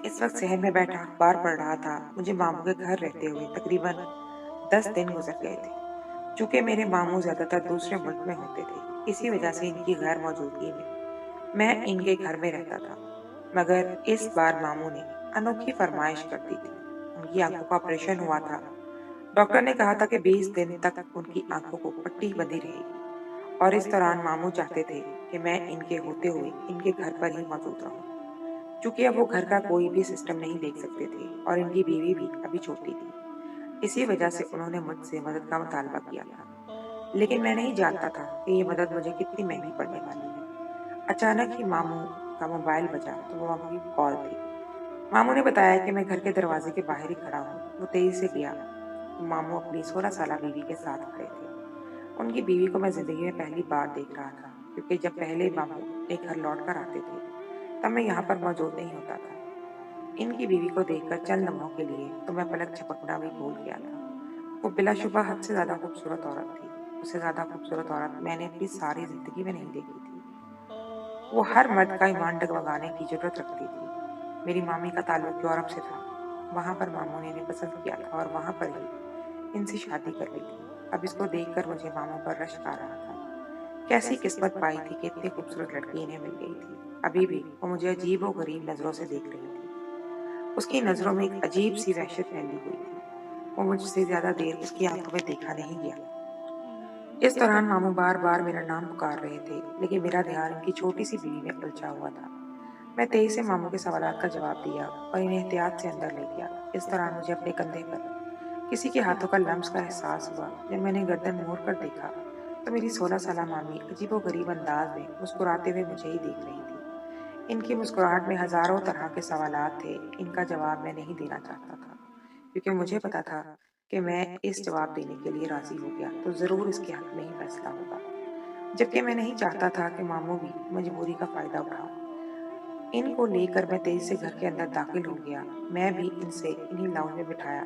इस वक्त शहर में बैठा अखबार पढ़ रहा था। मुझे मामू के घर रहते हुए तकरीबन 10 दिन गुजर गए थे। चूंकि मेरे मामू ज्यादातर दूसरे मुल्क में होते थे, इसी वजह से इनकी गैर मौजूदगी में मैं इनके घर में रहता था। मगर इस बार मामू ने अनोखी फरमाइश कर दी थी। उनकी आंखों का ऑपरेशन हुआ था। डॉक्टर ने कहा था कि 20 दिन तक उनकी आंखों को पट्टी बंधी रहेगी, और इस दौरान मामू चाहते थे कि मैं इनके होते हुए इनके घर पर ही मौजूद रहूं। चूंकि अब वो घर का कोई भी सिस्टम नहीं देख सकते थे और इनकी बीवी भी अभी छोटी थी, इसी वजह से उन्होंने मुझसे मदद का मुतालबा किया था। लेकिन मैं नहीं जानता था कि ये मदद मुझे कितनी महंगी पड़ने वाली है। अचानक ही मामू का मोबाइल बजा तो वो मामू की कॉल थी। मामू ने बताया कि मैं घर के दरवाजे के बाहर ही खड़ा हूँ। वो तेजी से गया तो मामू अपनी 16 साल बीवी के साथ खड़े थे। उनकी बीवी को मैं जिंदगी में पहली बार देख रहा था, क्योंकि जब पहले मामू अपने घर लौट कर आते थे तब मैं यहाँ पर मौजूद नहीं होता था। इनकी बीवी को देखकर चंद लम्हों के लिए तो मैं पलक झपकना भी भूल गया था। वो बिलाशुबा हद से ज्यादा खूबसूरत औरत थी। उससे ज्यादा खूबसूरत औरत मैंने अपनी सारी जिंदगी में नहीं देखी थी। वो हर मर्द का ईमान डगमगाने की जरूरत रखती थी। मेरी मामी का ताल्लुक यूरोप से था। वहां पर मामू ने इन्हें पसंद किया था और वहां पर ही इनसे शादी कर ली थी। अब इसको देखकर मुझे मामू पर रश्क आ रहा था। कैसी किस्मत पाई थी कि इतनी खूबसूरत लड़की इन्हें मिल गई थी। अभी भी वो मुझे अजीब और गरीब नजरों से देख रही थी। उसकी नजरों में एक अजीब सी वहशत फैली हुई थी। वो मुझसे ज्यादा देर उसकी आंखों में देखा नहीं गया। इस दौरान मामू बार बार मेरा नाम पुकार रहे थे, लेकिन मेरा ध्यान इनकी छोटी सी बीवी में उलझा हुआ था। मैं तेजी से मामू के सवालात का जवाब दिया और इन्हें एहतियात से अंदर ले गया। इस दौरान मुझे अपने कंधे पर किसी के हाथों का लम्स का एहसास हुआ। जब मैंने गर्दन मोड़ कर देखा तो मेरी 16 साल मामी अजीबो गरीब अंदाज में मुस्कुराते हुए मुझे ही देख रही थी। इनकी मुस्कुराहट में हजारों तरह के सवालात थे। इनका जवाब मैं नहीं देना चाहता था, क्योंकि मुझे पता था कि मैं इस जवाब देने के लिए राजी हो गया तो जरूर इसके हक में ही फैसला होगा। जबकि मैं नहीं चाहता था कि मामू भी मजबूरी का फायदा उठाओ। इनको लेकर मैं तेजी से घर के अंदर दाखिल हो गया। मैं भी इनसे इन्हीं लाउंज में बिठाया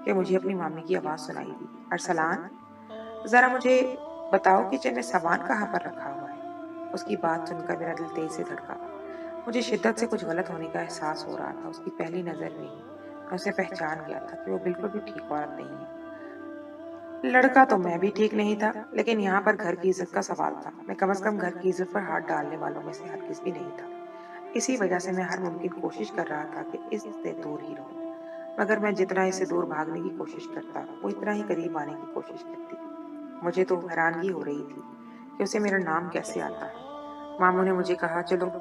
कि मुझे अपनी मामी की आवाज सुनाई दी, अरसलान, जरा मुझे बताओ किचन में सामान कहाँ पर रखा हुआ है। उसकी बात सुनकर मेरा दिल तेज से धड़का। मुझे शिद्दत से कुछ गलत होने का एहसास हो रहा था। उसकी पहली नजर में ही मैं उसे पहचान गया था कि वो बिल्कुल भी ठीक औरत नहीं है। लड़का तो मैं भी ठीक नहीं था, लेकिन यहाँ पर घर की इज्जत का सवाल था। मैं कम से कम घर की इज्जत पर हाथ डालने वालों में से हरगिज भी नहीं था। इसी वजह से मैं हर मुमकिन कोशिश कर रहा था कि इससे दूर ही रहूं। मगर मैं जितना इससे दूर भागने की कोशिश करता, वो इतना ही करीब आने की कोशिश करती थी। मुझे तो हैरानगी हो रही थी कि उसे मेरा नाम कैसे आता है। मामू ने मुझे कहा, चलो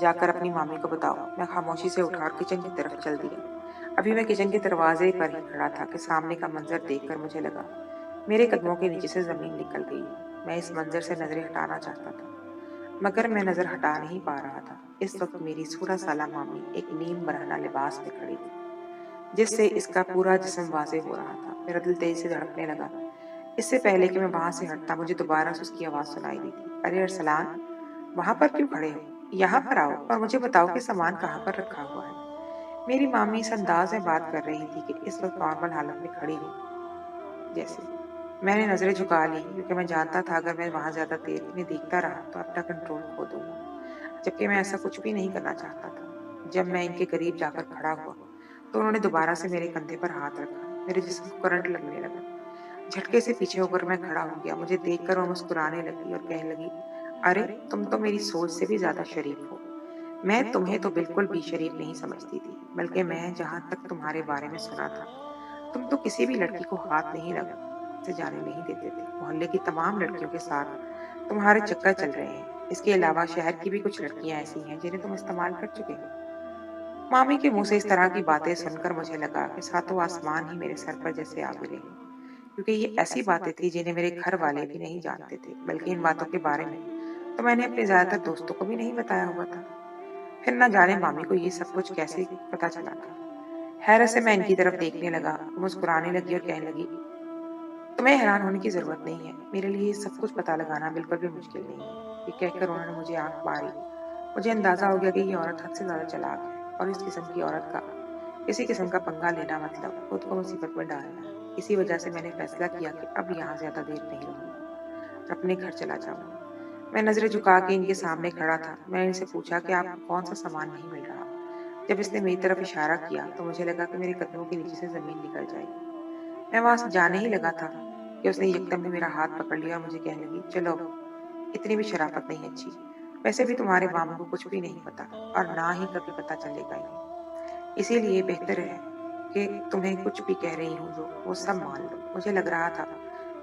जाकर अपनी मामी को बताओ। मैं खामोशी से उठा किचन की तरफ चल दिया। अभी मैं किचन के दरवाजे पर ही खड़ा था कि सामने का मंजर देखकर मुझे लगा मेरे कदमों के नीचे से जमीन निकल गई है। मैं इस मंजर से नजरें हटाना चाहता था, मगर मैं नजर हटा नहीं पा रहा था। इस वक्त मेरी 16 साल मामी एक नीम बरहना लिबास में खड़ी थी, जिससे इसका पूरा जिस्म वाजे हो रहा था। मेरा दिल तेज से धड़कने लगा। इससे पहले कि मैं वहां से हटता, मुझे दोबारा से उसकी आवाज सुनाई दी थी, अरे अरसलान, वहां पर क्यों खड़े हो? यहाँ पर आओ और मुझे बताओ कि सामान कहाँ पर रखा हुआ है। मेरी मामी इस अंदाज में बात कर रही थी कि इस वक्त नॉर्मल हालत में खड़ी हो जैसे। मैंने नजरें झुका ली, क्योंकि मैं जानता था अगर मैं वहां ज्यादा देर इन्हें देखता रहा तो अपना कंट्रोल खो दूंगा, जबकि मैं ऐसा कुछ भी नहीं करना चाहता था। जब मैं इनके करीब जाकर खड़ा हुआ तो उन्होंने दोबारा से मेरे कंधे पर हाथ रखा। मेरे जिस्म को करंट लगने लगा। झटके से पीछे होकर मैं खड़ा हो गया। मुझे देखकर वो मुस्कुराने लगी और कहने लगी, अरे तुम तो मेरी सोच से भी ज्यादा शरीफ हो। मैं तुम्हें तो बिल्कुल भी शरीफ नहीं समझती थी, बल्कि मैं जहां तक तुम्हारे बारे में सुना था, तुम तो किसी भी लड़की को हाथ नहीं लगा से जाने नहीं देते थे। मोहल्ले की तमाम लड़कियों के साथ तुम्हारे चक्कर चल रहे हैं। इसके अलावा शहर की भी कुछ लड़कियां ऐसी हैं जिन्हें तुम इस्तेमाल कर चुके हो। मामी के मुंह से इस तरह की बातें सुनकर मुझे लगा कि सातों आसमान ही मेरे सर पर जैसे आ गिरे हैं, क्योंकि ये ऐसी बातें थी जिन्हें मेरे घर वाले भी नहीं जानते थे। बल्कि इन बातों के बारे में तो मैंने अपने ज्यादातर दोस्तों को भी नहीं बताया हुआ था। फिर न जाने मामी को ये सब कुछ कैसे पता चला था। हैरत से मैं इनकी तरफ देखने लगा। वो मुस्कुराने लगी और कहने लगी, तुम्हें हैरान होने की जरूरत नहीं है। मेरे लिए सब कुछ पता लगाना बिल्कुल भी मुश्किल नहीं है। ये कहकर उन्होंने मुझे आंख मारी। मुझे अंदाजा हो गया कि ये औरत हद से ज्यादा चालाक है, और इस किस्म की औरत का इसी किस्म का पंगा लेना मतलब खुद को मुसीबत में डालना है। इसी वजह से मैंने फैसला किया कि अब यहाँ ज्यादा देर नहीं रहूंगा और अपने घर चला जाऊंगा। मैं नजरें झुका के इनके सामने खड़ा था। मैंने इनसे पूछा कि आपको कौन सा सामान नहीं मिल रहा। जब इसने मेरी तरफ इशारा किया तो मुझे लगा कि मेरे कदमों के नीचे से जमीन निकल जाएगी। मैं वहां से जाने ही लगा था कि उसने एकदम से मेरा हाथ पकड़ लिया और मुझे कहने लगी, चलो, इतनी भी शराफत नहीं अच्छी। वैसे भी तुम्हारे मामू को कुछ भी नहीं पता और ना ही कभी पता चलेगा ही। इसीलिए बेहतर है कि तुम्हें कुछ भी कह रही हूँ जो वो सब मान लो। मुझे लग रहा था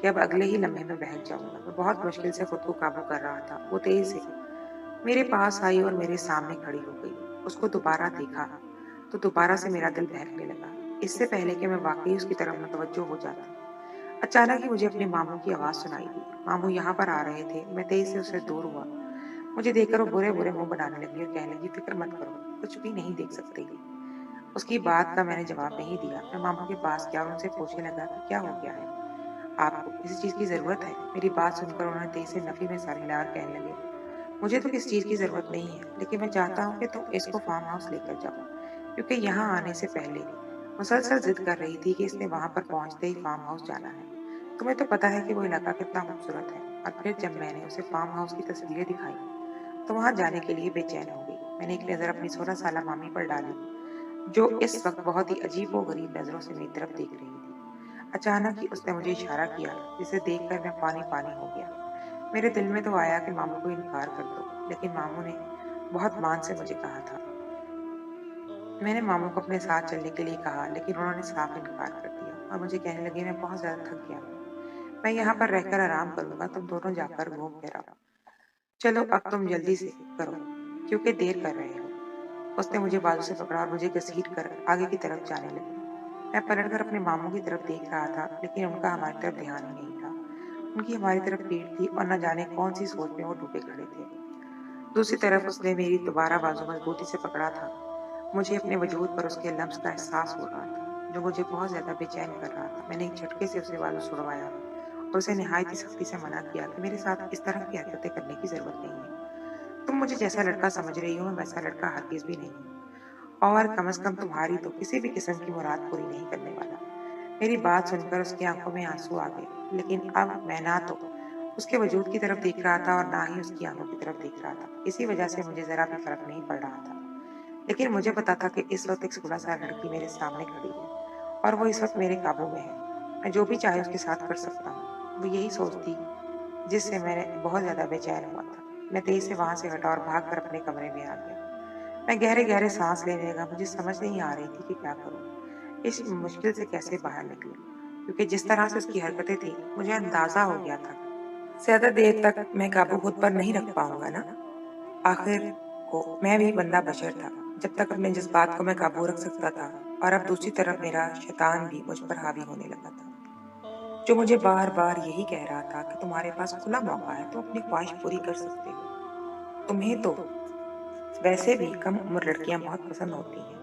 कि अब अगले ही लम्हे में बहक जाऊंगा। मैं बहुत मुश्किल से खुद को काबू कर रहा था। वो तेजी से मेरे पास आई और मेरे सामने खड़ी हो गई। उसको दोबारा देखा तो दोबारा से मेरा दिल बहकने लगा। इससे पहले कि मैं वाकई उसकी तरफ मुतवज्जो हो जाती, अचानक ही मुझे अपने मामू की आवाज सुनाई दी। मामू यहाँ पर आ रहे थे। मैं तेजी से उससे दूर हुआ। मुझे देखकर वो बुरे बुरे मुंह बनाने लगी और कहने लगी, फिक्र मत करो, कुछ भी नहीं देख सकते ये। उसकी बात का मैंने जवाब नहीं दिया। मैं मामू के पास गया और उनसे पूछने लगा कि क्या हो गया है, आपको किसी चीज की जरूरत है? मेरी बात सुनकर उन्होंने तेजी से नफी में सर हिलाकर कहने लगे, मुझे तो किसी चीज की जरूरत नहीं है, लेकिन मैं चाहता हूँ कि तुम इसको फार्म हाउस लेकर जाओ, क्योंकि यहाँ आने से पहले मुसलसल जिद कर रही थी कि इसने वहां पर पहुंचते ही फार्म हाउस जाना है। तुम्हें तो पता है कि वो इलाका कितना खूबसूरत है। और फिर जब मैंने उसे फार्म हाउस की तस्वीरें दिखाई तो वहां जाने के लिए बेचैन हो गई। मैंने एक नजर अपनी 16 साल मामी पर डाली, जो इस वक्त बहुत ही अजीब व गरीब नजरों से मेरी तरफ देख रही थी। अचानक ही उसने मुझे इशारा किया, जिसे देखकर मैं पानी पानी हो गया। मेरे दिल में तो आया कि मामू को इनकार कर दो, लेकिन मामू ने बहुत मान से मुझे कहा था। मैंने मामू को अपने साथ चलने के लिए कहा, लेकिन उन्होंने साफ इनकार कर दिया और मुझे कहने लगे, मैं बहुत ज्यादा थक गया हूँ, मैं यहाँ पर रहकर आराम करूंगा, तुम दोनों जाकर घूम फिर आओ। चलो अब तुम जल्दी से करो, क्योंकि देर कर रहे हो। उसने मुझे बाजू से पकड़ा और मुझे घसीट कर आगे की तरफ जाने लगी। मैं पलटकर अपने मामू की तरफ देख रहा था, लेकिन उनका हमारी तरफ ध्यान ही नहीं था। उनकी हमारी तरफ पीठ थी और न जाने कौन सी सोच में वो डूबे खड़े थे। दूसरी तरफ उसने मेरी दोबारा बाजू मजबूती से पकड़ा था। मुझे अपने वजूद पर उसके लम्स का एहसास हो रहा था, जो मुझे बहुत ज्यादा बेचैन कर रहा था। मैंने एक झटके से उसे बाजू छुड़वाया और उसे निहायत ही सख्ती से मना किया कि मेरे साथ इस तरह की हरकतें करने की जरूरत नहीं है। तुम मुझे जैसा लड़का समझ रही हो, मैं वैसा लड़का हरगिज भी नहीं हूँ, और कम से कम तुम्हारी तो किसी भी किस्म की मुराद पूरी नहीं करने वाला। मेरी बात सुनकर उसकी आंखों में आंसू आ गए, लेकिन अब मैं ना तो उसके वजूद की तरफ देख रहा था और ना ही उसकी आंखों की तरफ देख रहा था। इसी वजह से मुझे जरा भी फर्क नहीं पड़ रहा था। लेकिन मुझे पता था कि इस वक्त एक 16 साल लड़की मेरे सामने खड़ी है और वो इस वक्त मेरे काबू में है। मैं जो भी चाहे उसके साथ कर सकता हूँ। वो यही सोच थी जिससे मैंने बहुत ज्यादा बेचैन हुआ था। मैं तेजी से वहां से हटा और भाग कर अपने कमरे में आ गया। मैं गहरे गहरे सांस लेने लगा। मुझे समझ नहीं आ रही थी कि क्या करूं, इस मुश्किल से कैसे बाहर निकलूं, क्योंकि जिस तरह से उसकी हरकतें थी मुझे अंदाजा हो गया था ज्यादा देर तक मैं काबू खुद पर नहीं रख पाऊंगा ना। आखिर को मैं भी बंदा बशर था। जब तक अपने जज्बात को मैं काबू रख सकता था, और अब दूसरी तरफ मेरा शैतान भी मुझ पर हावी होने लगा था, जो मुझे बार बार यही कह रहा था कि तुम्हारे पास खुला मौका है, तुम अपनी ख्वाहिश पूरी कर सकते हो। तुम्हें तो वैसे भी कम उम्र लड़कियां बहुत पसंद होती हैं।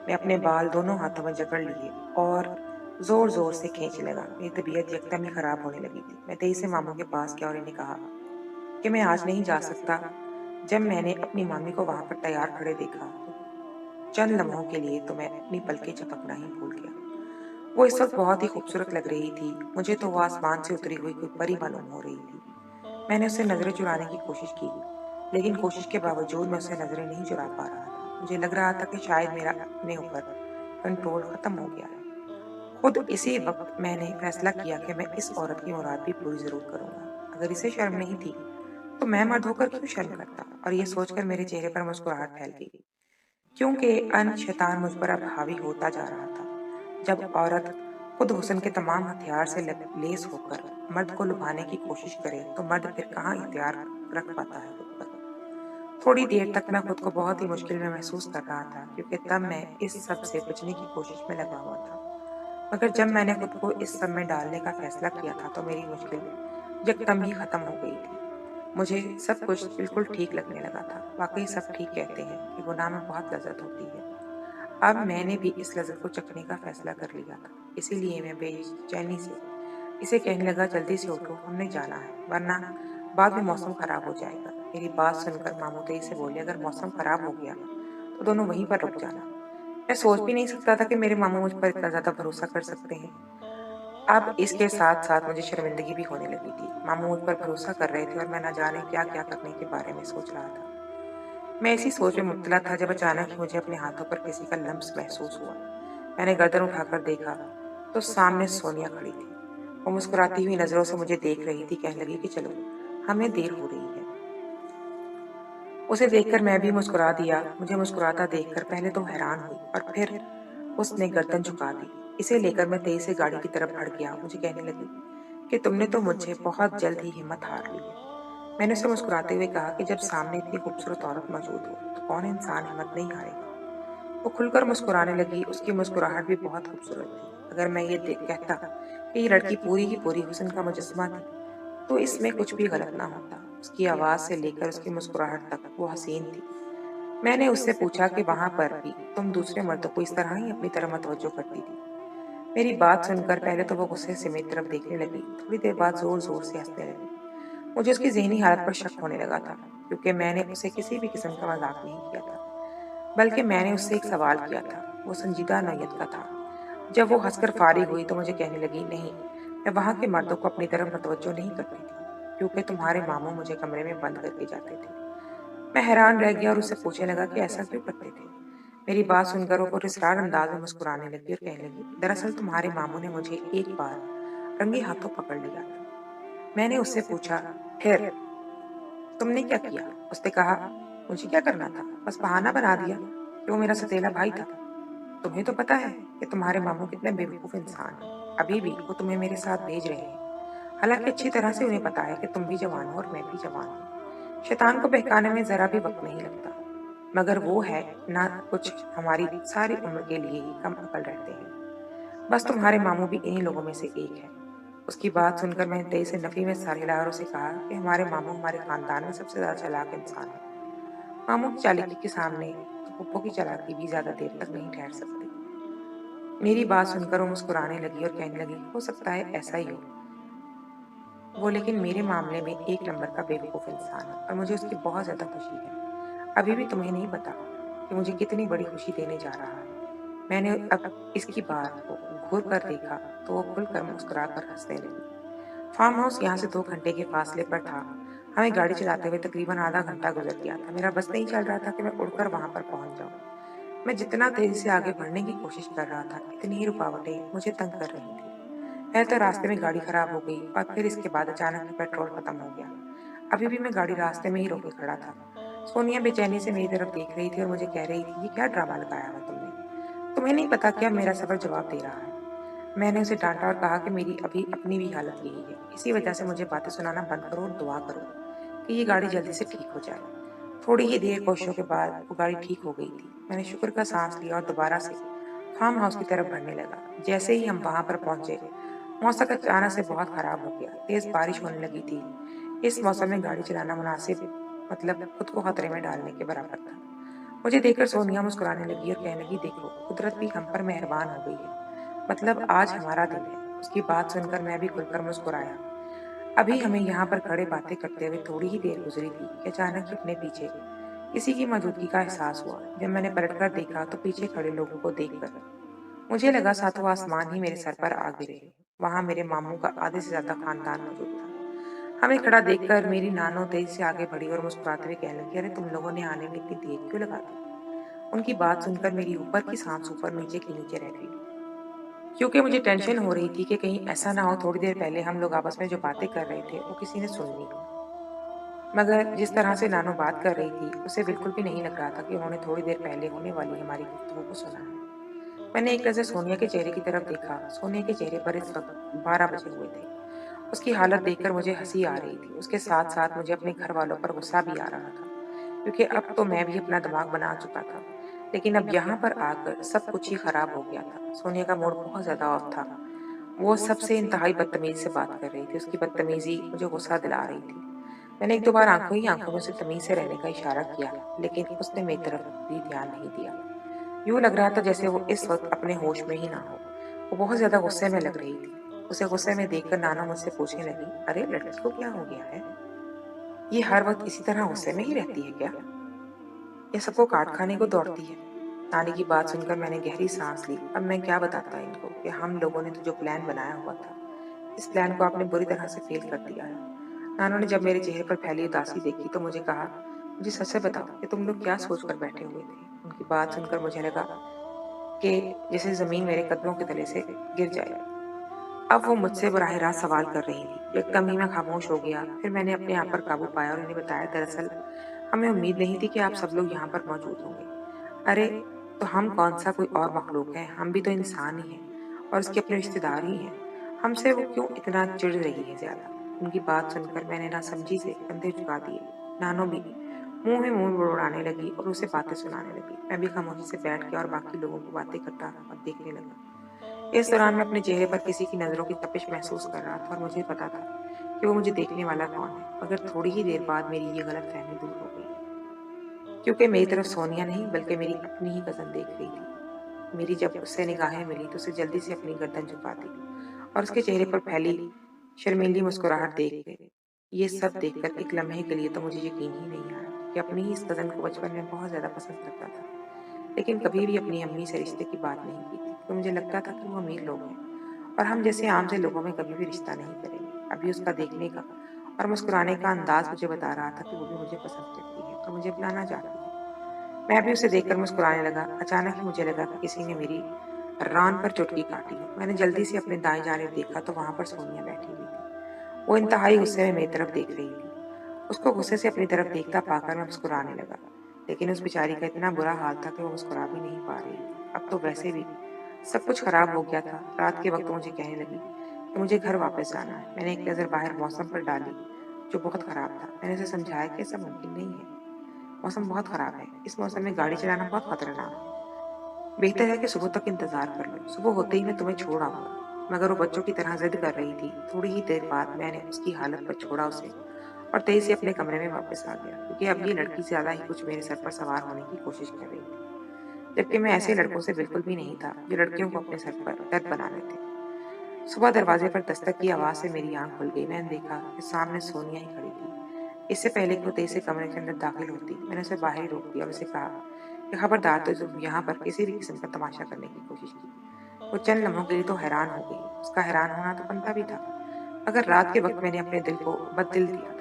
मैं अपने बाल दोनों हाथों में जकड़ लिए और जोर जोर से खींचने लगा। मेरी तबीयत यकदम ही खराब होने लगी थी। मैं तेजी से मामू के पास गया और इन्हें कहा कि मैं आज नहीं जा सकता। जब मैंने अपनी मामी को वहां पर तैयार खड़े देखा तो चंद लम्हों के लिए तो मैं अपनी पलकें झपकना ही भूल गया। वो इस वक्त बहुत ही खूबसूरत लग रही थी। मुझे तो वो आसमान से उतरी हुई कोई परी मालूम हो रही थी। मैंने उससे नजरें चुराने की कोशिश की, लेकिन कोशिश के बावजूद मैं उससे नजरें नहीं चुरा पा रहा था। मुझे लग रहा था कि शायद मेरा अपने ऊपर कंट्रोल खत्म हो गया है। खुद इसी वक्त मैंने फैसला किया कि मैं इस औरत की मुराद भी पूरी जरूर करूंगा। अगर इसे शर्म नहीं थी तो मैं मर्द होकर क्यों शर्म करता। और ये सोचकर मेरे चेहरे पर मुस्कुराहट फैल गई, क्योंकि अन शैतान मुझ पर अब हावी होता जा रहा था। जब औरत खुद हुस्न के तमाम हथियार से लेस होकर मर्द को लुभाने की कोशिश करे तो मर्द फिर कहाँ इख्तियार रख पाता है खुद पर। थोड़ी देर तक मैं खुद को बहुत ही मुश्किल में महसूस कर रहा था, क्योंकि तब मैं इस सब से बचने की कोशिश में लगा हुआ था। मगर जब मैंने खुद को इस सब में डालने का फैसला किया था तो मेरी मुश्किल यकदम ही खत्म हो गई थी। मुझे सब कुछ बिल्कुल ठीक लगने लगा था। वाकई सब ठीक कहते हैं कि गुनाह में बहुत लज्जत होती है। अब मैंने भी इस लज्जत को चखने का फैसला कर लिया था। इसीलिए मैं बेचैनी से इसे कहने लगा, जल्दी से उठो, हमने जाना है, वरना बाद में मौसम खराब हो जाएगा। मेरी बात सुनकर मामू तेजी से बोले, अगर मौसम खराब हो गया तो दोनों वहीं पर रुक जाना। मैं सोच भी नहीं सकता था कि मेरे मामू मुझ पर इतना ज्यादा भरोसा कर सकते हैं। अब इसके साथ साथ मुझे शर्मिंदगी भी होने लगी थी। मामू मुझ पर भरोसा कर रहे थे और मैं न जाने क्या क्या करने के बारे में सोच रहा था। मैं इसी सोच में मुब्तला था जब अचानक ही मुझे अपने हाथों पर किसी का लम्स महसूस हुआ। मैंने गर्दन उठाकर देखा तो सामने सोनिया खड़ी थी। वो मुस्कुराती हुई नजरों से मुझे देख रही थी। कहने लगी कि चलो, हमें देर हो रही है। उसे देखकर मैं भी मुस्कुरा दिया। मुझे मुस्कुराता देखकर पहले तो हैरान हुई और फिर उसने गर्दन झुका दी। इसे लेकर मैं तेजी से गाड़ी की तरफ बढ़ गया। मुझे कहने लगी कि तुमने तो मुझे बहुत जल्द ही हिम्मत हार ली है। मैंने उसे मुस्कुराते हुए कहा कि जब सामने इतनी खूबसूरत औरत मौजूद हो तो कौन इंसान हिम्मत नहीं हारेगा। वो खुलकर मुस्कुराने लगी। उसकी मुस्कुराहट भी बहुत खूबसूरत थी। अगर मैं ये कहता कि ये लड़की पूरी की पूरी हुस्न का मुजस्समा थी तो इसमें कुछ भी गलत ना होता। उसकी आवाज से लेकर उसकी मुस्कुराहट तक वो हसीन थी। मैंने उससे पूछा कि वहां पर भी तुम दूसरे मर्दों को इस तरह ही अपनी तरफ मतवज्जो करती थी। मेरी बात सुनकर पहले तो वो गुस्से से मेरी तरफ देखने लगी। थोड़ी देर बाद जोर जोर से हंसने लगी। मुझे उसकी ज़हनी हालत पर शक होने लगा था, क्योंकि मैंने उसे किसी भी किस्म का मज़ाक नहीं किया था, बल्कि मैंने उससे एक सवाल किया था। वो संजीदा नौयत का था। जब वो हंसकर फारिग हुई तो मुझे कहने लगी, नहीं, मैं वहाँ के मर्दों को अपनी तरफ मतवज्जो नहीं करती थी, क्योंकि तुम्हारे मामू मुझे कमरे में बंद करके जाते थे। मैं हैरान रह गया और उससे पूछने लगा कि ऐसा क्यों करते थे। मेरी बात सुनकर वो पुरस्कार अंदाज में मुस्कुराने लगी और कहने लगी, दरअसल तुम्हारे मामू ने मुझे एक बार रंगे हाथों पकड़ लिया था। मैंने उससे पूछा, फिर तुमने क्या किया? उसने कहा, मुझे क्या करना था, बस बहाना बना दिया कि वो मेरा सौतेला भाई था। तुम्हें तो पता है कि तुम्हारे मामू कितने बेवकूफ इंसान हैं। अभी भी वो तुम्हें मेरे साथ भेज रहे हैं, हालांकि अच्छी तरह से उन्हें पता है कि तुम भी जवान हो और मैं भी जवान हूँ। शैतान को बहकाने में जरा भी वक्त नहीं लगता, मगर वो है ना कुछ हमारी सारी उम्र के लिए ही कम अकल रहते हैं। बस तुम्हारे मामू भी इन्हीं लोगों में से एक है। उसकी बात सुनकर मैंने तेजी से नफी में सर हिलाया और उसे कहा कि हमारे मामू हमारे खानदान में सबसे ज्यादा चालाक इंसान है। मामू की चालाकी के सामने तो पुप्पो की चालाकी भी ज्यादा देर तक नहीं ठहर सकती। मेरी बात सुनकर वो मुस्कुराने लगी और कहने लगी, हो सकता है ऐसा ही हो वो, लेकिन मेरे मामले में एक नंबर का बेवकूफ इंसान है और मुझे उसकी बहुत ज्यादा खुशी है। अभी भी तुम्हें नहीं पता कि मुझे कितनी बड़ी खुशी देने जा रहा है। मैंने अब इसकी बात को घूर कर देखा तो वो खुलकर मुस्कुरा कर हंसने लगी। फार्म हाउस यहाँ से 2 घंटे के फासले पर था। हमें गाड़ी चलाते हुए तकरीबन आधा घंटा गुजर गया था। मेरा बस नहीं चल रहा था कि मैं उड़कर वहां पर पहुंच जाऊं। मैं जितना तेजी से आगे बढ़ने की कोशिश कर रहा था, इतनी ही रुकावटें मुझे तंग कर रही थी। पहले तो रास्ते में गाड़ी खराब हो गई और फिर इसके बाद अचानक ही पेट्रोल खत्म हो गया। अभी भी मैं गाड़ी रास्ते में ही रोके खड़ा था। सोनिया बेचैनी से मेरी तरफ देख रही थी और मुझे कह रही थी, ये क्या ड्रामा लगाया हुआ तुमने? तुम्हें नहीं पता क्या मेरा सफर जवाब दे रहा है? मैंने उसे डांटा और कहा कि मेरी अभी अपनी भी हालत यही है। इसी वजह से मुझे बातें सुनाना बंद करो और दुआ करो कि ये गाड़ी जल्दी से ठीक हो जाए। थोड़ी ही देर कोशिशों के बाद वो गाड़ी ठीक हो गई थी। मैंने शुक्र का सांस लिया और दोबारा से फार्म हाउस की तरफ बढ़ने लगा। जैसे ही हम वहां पर पहुंचे, मौसम अचानक से बहुत खराब हो गया। तेज बारिश होने लगी थी। इस मौसम में गाड़ी चलाना मुनासिब मतलब खुद को खतरे में डालने के बराबर था। मुझे देखकर सोनिया मुस्कुराने लगी और कहने लगी, देखो, कुदरत भी हम पर मेहरबान हो गई है, मतलब आज हमारा दिन है। उसकी बात सुनकर मैं भी खुलकर मुस्कुराया। अभी हमें यहाँ पर खड़े बातें करते हुए थोड़ी ही देर गुजरी थी कि अचानक ही अपने पीछे किसी की मौजूदगी का एहसास हुआ। जब मैंने पलटकर देखा तो पीछे खड़े लोगों को देखकर मुझे लगा सातों आसमान ही मेरे सर पर आ गिरे। वहां मेरे मामू का आधे से ज्यादा खानदान मौजूद था। हमें खड़ा देखकर मेरी नानो तेजी से आगे बढ़ी और मुस्कुराते हुए कहने लगी, अरे तुम लोगों ने आने में इतनी देर क्यों लगा दी? उनकी बात सुनकर मेरी ऊपर की सांस ऊपर नीचे की नीचे रह गई, क्योंकि मुझे टेंशन हो रही थी कि कहीं ऐसा ना हो थोड़ी देर पहले हम लोग आपस में जो बातें कर रहे थे वो किसी ने सुन ली हो। मगर जिस तरह से नानो बात कर रही थी उसे बिल्कुल भी नहीं लग रहा था कि उन्होंने थोड़ी देर पहले होने वाली हमारी गुफ्तगू को सुना है। मैंने एक नजर सोनिया के चेहरे की तरफ देखा। सोनिया के चेहरे पर इस वक्त 12 बजे हुए थे। उसकी हालत देखकर मुझे हंसी आ रही थी। उसके साथ साथ मुझे अपने घर वालों पर गुस्सा भी आ रहा था, क्योंकि अब तो मैं भी अपना दिमाग बना चुका था, लेकिन अब यहाँ पर आकर सब कुछ ही खराब हो गया था। सोनिया का मूड बहुत ज्यादा ऑफ था। वो सबसे इंतहाई बदतमीजी से बात कर रही थी। उसकी बदतमीजी मुझे गुस्सा दिला रही थी। मैंने एक दो बार आंखों ही आंखों में उसे तमीज से रहने का इशारा किया, लेकिन उसने मेरी तरफ भी ध्यान नहीं दिया। यूं लग रहा था जैसे वो इस वक्त अपने होश में ही ना हो। वो बहुत ज्यादा गुस्से में लग रही थी। उसे गुस्से में देखकर नाना मुझसे पूछने लगी, अरे लड़की को क्या हो गया है? ये हर वक्त इसी तरह गुस्से में ही रहती है क्या, या सबको काट खाने को दौड़ती है? नानी की बात सुनकर मैंने गहरी सांस ली। अब मैं क्या बताता इनको कि हम लोगों ने तो जो प्लान बनाया हुआ था, इस प्लान को आपने बुरी तरह से फेल कर दिया है। नानू ने जब मेरे चेहरे पर फैली उदासी देखी तो मुझे कहा, मुझे सच से बताओ कि तुम लोग क्या सोचकर बैठे हुए थे? उनकी बात सुनकर मुझे लगा कि जैसे ज़मीन मेरे कदमों के तले से गिर जाएगी। अब वो मुझसे बराह रास्त सवाल कर रही थी। एकदम ही मैं खामोश हो गया। फिर मैंने अपने आप पर काबू पाया और उन्हें बताया, दरअसल हमें उम्मीद नहीं थी कि आप सब लोग यहाँ पर मौजूद होंगे। अरे! तो हम कौन-सा कोई और मखलूक है? हम भी तो इंसान ही हैं और उसके अपने रिश्तेदार ही हैं। हमसे वो क्यों इतना चिढ़ रही है ज़्यादा? उनकी बात सुनकर मैंने नासमझी से कंधे झुका दिए। नानो भी मुँह में मुँह बुड़ाने लगी और उसे बातें सुनाने लगी। मैं भी खामोशी से बैठ गया और बाकी लोगों को बातें करता और देखने लगा। इस दौरान मैं अपने चेहरे पर किसी की नज़रों की तपिश महसूस कर रहा था और मुझे पता था कि वो मुझे देखने वाला कौन है, मगर थोड़ी ही देर बाद मेरी ये गलतफ़हमी दूर हो गई। क्योंकि मेरी तरफ सोनिया नहीं बल्कि मेरी अपनी ही कज़न देख रही थी। मेरी जब उससे निगाहें मिली तो उसे जल्दी से अपनी गर्दन झुका दी और उसके चेहरे पर फैली शर्मीली मुस्कुराहट देख के ये सब देखकर एक लम्हे के लिए तो मुझे यकीन ही नहीं आया कि अपनी ही इस कज़न को बचपन में बहुत ज़्यादा पसंद करता था। लेकिन कभी भी अपनी अम्मी से रिश्ते की बात नहीं की थी, तो मुझे लगता था कि वो अमीर लोग हैं और हम जैसे आम से लोगों में कभी भी रिश्ता नहीं करेंगे। अभी उसका देखने का और मुस्कुराने का अंदाज़ मुझे बता रहा था कि वो भी मुझे पसंद करती है और मुझे अपनाना चाहती है। मैं भी उसे देखकर मुस्कुराने लगा। अचानक ही मुझे लगा कि किसी ने मेरी रान पर चुटकी काटी हो। मैंने जल्दी से अपने दाएं जानिब देखा तो वहां पर सोनिया बैठी हुई थी। वो इंतहाई गुस्से में मेरी तरफ देख रही थी। उसको गुस्से से अपनी तरफ देखता पाकर मैं मुस्कुराने लगा, लेकिन उस बेचारी का इतना बुरा हाल था कि वो मुस्कुरा भी नहीं पा रही थी। अब तो वैसे भी सब कुछ खराब हो गया था। रात के वक्त मुझे कहने लगी कि मुझे घर वापस जाना है। मैंने एक नज़र बाहर मौसम पर डाली, जो बहुत खराब था। मैंने उसे समझाया कि ऐसा मुमकिन नहीं है, मौसम बहुत खराब है। इस मौसम में गाड़ी चलाना बहुत खतरनाक है। बेहतर है कि सुबह तक इंतजार कर लो। सुबह होते ही मैं तुम्हें छोड़ आऊंगा। मगर वो बच्चों की तरह जिद कर रही थी। थोड़ी ही देर बाद मैंने उसकी हालत पर छोड़ा उसे और तेजी से अपने कमरे में वापस आ गया, क्योंकि अब ये लड़की ज्यादा ही कुछ मेरे सर पर सवार होने की कोशिश कर रही थी, जबकि मैं ऐसे लड़कों से बिल्कुल भी नहीं था जो लड़कियों को अपने सर पर दर्द बना लेते। सुबह दरवाजे पर दस्तक की आवाज से मेरी आंख खुल गई। मैंने देखा कि सामने सोनिया ही खड़ी थी। इससे पहले कि वो तेजी से कमरे के अंदर दाखिल होती, मैंने उसे बाहर ही रोक दिया और उसे कहा कि खबरदार, तो तुम यहाँ पर किसी भी किस्म का तमाशा करने की कोशिश की। वो चंद लम्हों के लिए तो हैरान हो गई। उसका हैरान होना तो बनता भी था, मगर रात के वक्त मैंने अपने दिल को बदल दिया था,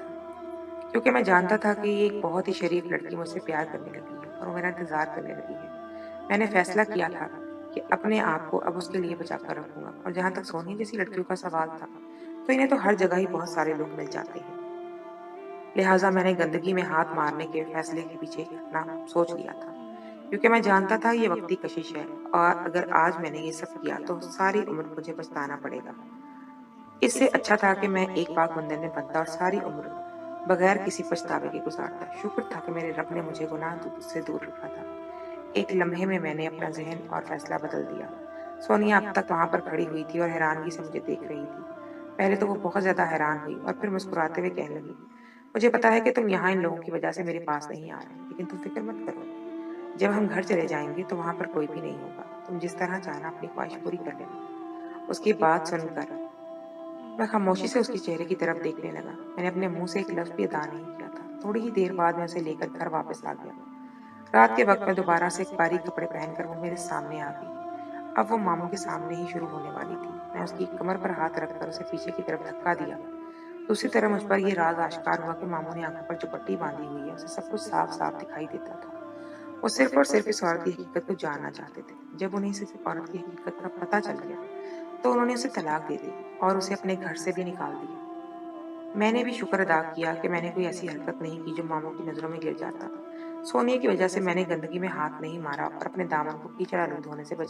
क्योंकि मैं जानता था कि ये एक बहुत ही शरीफ लड़की मुझसे प्यार करने लगी है और वो मेरा इंतजार करने लगी है। मैंने फैसला किया था कि अपने आप को अब उसके लिए बचा कर रखूंगा। और जहां तक सोनी जैसी लड़कियों का सवाल था, तो इन्हें तो हर जगह ही बहुत सारे लोग मिल जाते हैं। लिहाजा मैंने गंदगी में हाथ मारने के फैसले के पीछे हटना सोच लिया था, क्योंकि मैं जानता था ये वक्ती कशिश है और अगर आज मैंने ये सब किया तो सारी उम्र मुझे पछताना पड़ेगा। इससे अच्छा था कि मैं एक पाक मंदिर में बनता और सारी उम्र बगैर किसी पछतावे के गुजारता। शुक्र था कि मेरे रब ने मुझे गुनाह से दूर रखा था। एक लम्हे में मैंने अपना ज़हन और फैसला बदल दिया। सोनिया अब तक वहाँ पर खड़ी हुई थी और हैरानगी से मुझे देख रही थी। पहले तो वो बहुत ज़्यादा हैरान हुई और फिर मुस्कुराते हुए कहने लगी, मुझे पता है कि तुम यहाँ इन लोगों की वजह से मेरे पास नहीं आ रहे, लेकिन तुम फिक्र मत करो। जब हम घर चले जाएंगे तो वहाँ पर कोई भी नहीं होगा। तुम जिस तरह चाहना अपनी ख्वाहिश पूरी कर लेना। उसकी बात सुनकर मैं खामोशी से उसके चेहरे की तरफ देखने लगा। मैंने अपने मुंह से एक लफ्ज़ भी अदा नहीं किया था। थोड़ी ही देर बाद मैं उसे लेकर घर वापस आ गया। रात के वक्त में दोबारा से एक बारीक कपड़े पहनकर वो मेरे सामने आ गई। अब वो मामू के सामने ही शुरू होने वाली थी। मैं उसकी कमर पर हाथ रखकर उसे पीछे की तरफ धक्का दिया। दूसरी तरफ मुझ पर यह राज आश्कार हुआ कि मामू ने आंखों पर जो पट्टी बांधी हुई है, उसे सब कुछ साफ साफ दिखाई देता था। वो सिर्फ और सिर्फ इस औरत की हकीकत को जानना चाहते थे। जब उन्हें इस औरत की हकीकत का पता चल गया, तो उन्होंने उसे तलाक दे दी और उसे अपने घर से भी निकाल दिया। मैंने भी शुक्र अदा किया कि मैंने कोई ऐसी हरकत नहीं की जो मामू की नज़रों में गिर जाता। सोनिया की वजह से मैंने गंदगी में हाथ नहीं मारा और अपने दामन को कीचड़ आलूद होने से बचा।